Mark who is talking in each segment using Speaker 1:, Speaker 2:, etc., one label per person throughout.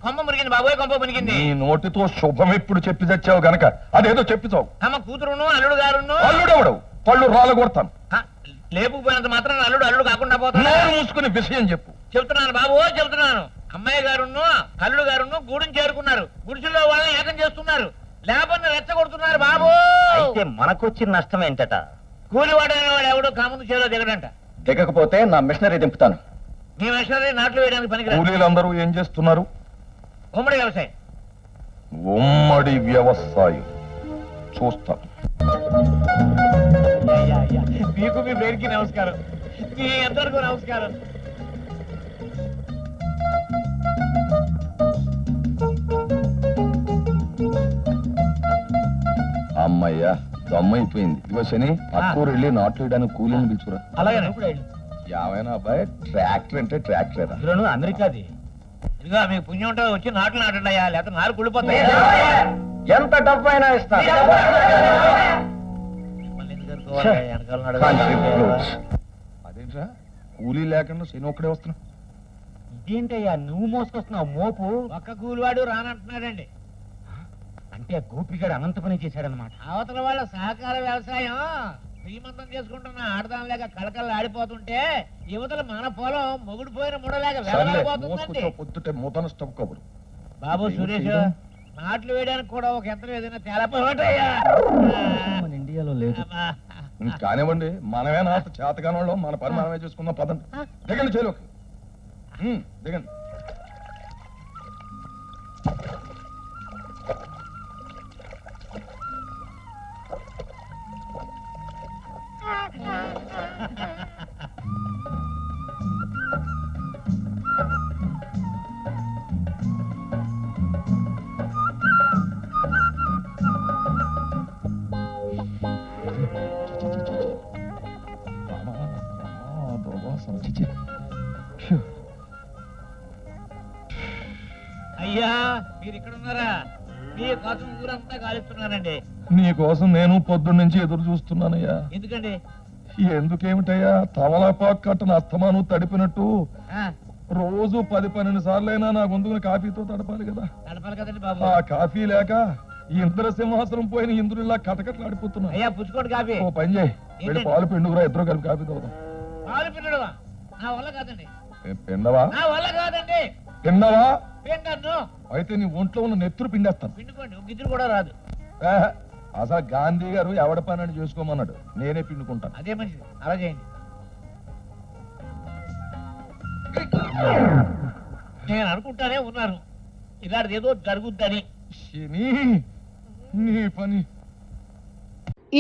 Speaker 1: కొమ్మ మురిగింది బాబోయ్, కొంప మునిగింది.
Speaker 2: నీ నోటితో శుభం ఎప్పుడు చెప్పి చచ్చావు గనక అదేదో చెప్పిచావు.
Speaker 1: అమ్మ కూతురును అల్లుడు గారును.
Speaker 2: అల్లుడెవడు? పళ్ళు రాలగొడతాను.
Speaker 1: లేపుకుపోయినంత మాత్రం అల్లుడు అల్లుడు కాకుండా పోతాను.
Speaker 2: మూసుకుని విషయం చెప్పు.
Speaker 1: చెప్తున్నాను బాబు, చెప్తున్నాను. అమ్మాయి గారును అల్లుడు గారును గూడెం చేరుకున్నారు. గుడిసెల్లో వాళ్ళని ఏకం చేస్తున్నారు. లేపని రెచ్చగొడుతున్నారు బాబు.
Speaker 3: అయితే మనకొచ్చిన నష్టం ఏంటట?
Speaker 1: కూలివాడైన వాడు ఎవడో కాముందు చేలో దిగడంట.
Speaker 3: దిగకపోతే నా మిషనరీ దింపుతాను.
Speaker 1: మీ మిషనరీ నాట్లు వేయడానికి పనికిరాదు.
Speaker 2: కూలీలందరూ ఏం చేస్తున్నారు?
Speaker 1: ఉమ్మడి వ్యవసాయం.
Speaker 2: ఉమ్మడి వ్యవసాయం చూస్తాం.
Speaker 1: మీకు మీ పేరుకి నమస్కారం, మీ అందరికీ నమస్కారం.
Speaker 2: అమ్మయ్యా దమ్మైపోయింది. ఇదిగో శని, పక్కూరు వెళ్ళి నాట్లు వేయడానికి కూలీని పిలుచురా.
Speaker 1: అలాగే
Speaker 2: ఏమైనా అబ్బాయి, ట్రాక్టర్ అంటే ట్రాక్టరేరా?
Speaker 3: అమెరికాది.
Speaker 1: ఇదిగో మీకు పుణ్యం ఉంటే వచ్చి నాట్లు నాటండియా, లేకపోతే నారు కుళ్ళిపోతాయి.
Speaker 3: ఎంత డబ్బు అయినా ఇస్తాను.
Speaker 2: అదేంట్రా కూలీ లేకుండా శని ఒక్కడే వస్తున్నా?
Speaker 3: ఇదేంటయ్యా నువ్వు మోసుకొస్తున్నావు మోపు?
Speaker 1: ఒక్క కూలివాడు రానంటున్నాడండి.
Speaker 3: అంటే గోపిగాడు అనంత పని చేశాడనమాట.
Speaker 1: అవతల వాళ్ళ సహకార వ్యవసాయం శ్రీమంతం చేసుకుంటున్న ఆడదాం లేక కళకళ ఆడిపోతుంటే యువతల మన పొలం మొగుడు పోయిన ముడలేక వెళ్ళలేకపోతుందండి.
Speaker 2: పొద్దుటే మూతన స్టవ్ కబురు.
Speaker 1: బాబు సురేష్, నాట్లు వేయడానికి కూడా ఒక యంత్రం ఏదైనా తేలపోవటయ్యా.
Speaker 3: మన ఇండియాలో లేదు.
Speaker 2: కానివ్వండి, మనమే నాట చేతగాని వాళ్ళం, మన పని మనమే చూసుకుందాం. పదండి, దిగండి చేలోకి, దిగండి.
Speaker 1: అయ్యా మీరు ఇక్కడ ఉన్నారా? మీ కోసం ఊరంతా గాలిస్తున్నానండి.
Speaker 2: నీ కోసం నేను పొద్దున్న నుంచి ఎదురు చూస్తున్నానయ్యా.
Speaker 1: ఎందుకండి?
Speaker 2: ఎందుకేమిటయ్యా, తమలపాకు కట్టను అస్తమాను తడిపినట్టు రోజు 10-12 సార్లైనా నా గొంతుకుని కాఫీతో తడపాలి కదా.
Speaker 1: తడపాలి కదండి బాబు.
Speaker 2: ఆ కాఫీ లేక ఇంద్ర సింహాసనం పోయిన ఇంద్రుడిలా కటకట్లాడిపోతున్నా.
Speaker 1: అయ్యా పుచ్చుకోండి కాఫీ.
Speaker 2: ఓ పని చేయి, వెళ్ళి పాలు పిండుకురా, ఇద్దరు కలిపి కాఫీ తాగుదాం.
Speaker 1: పాలు పిండడమా? నా వల్ల కాదండి.
Speaker 2: పిండవా?
Speaker 1: నా వల్ల కాదండి.
Speaker 2: పిండవా?
Speaker 1: పిండను.
Speaker 2: అయితే నీ ఒంట్లో ఉన్న నెత్తురు పిండేస్తాను.
Speaker 1: పిండుకోండి, గిద్దరు కూడా రాదు.
Speaker 2: అసలు గాంధీ గారు ఎవడ పని అని చేసుకోమన్నాడు, నేనే పిండుకుంటాను.
Speaker 1: అదే మంచిది, అలా చేయండి. నేను అనుకుంటానే ఉన్నాను ఇలాంటిది ఏదో జరుగుద్దని.
Speaker 2: నీ పని.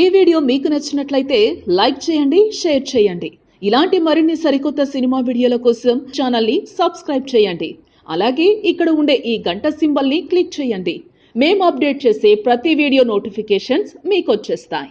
Speaker 4: ఈ వీడియో మీకు నచ్చినట్లయితే లైక్ చేయండి, షేర్ చేయండి. ఇలాంటి మరిన్ని సరికొత్త సినిమా వీడియోల కోసం ఛానల్ని సబ్స్క్రైబ్ చేయండి. అలాగే ఇక్కడ ఉండే ఈ గంట సింబల్ని క్లిక్ చేయండి. మేము అప్డేట్ చేసే ప్రతి వీడియో నోటిఫికేషన్స్ మీకు వచ్చేస్తాయి.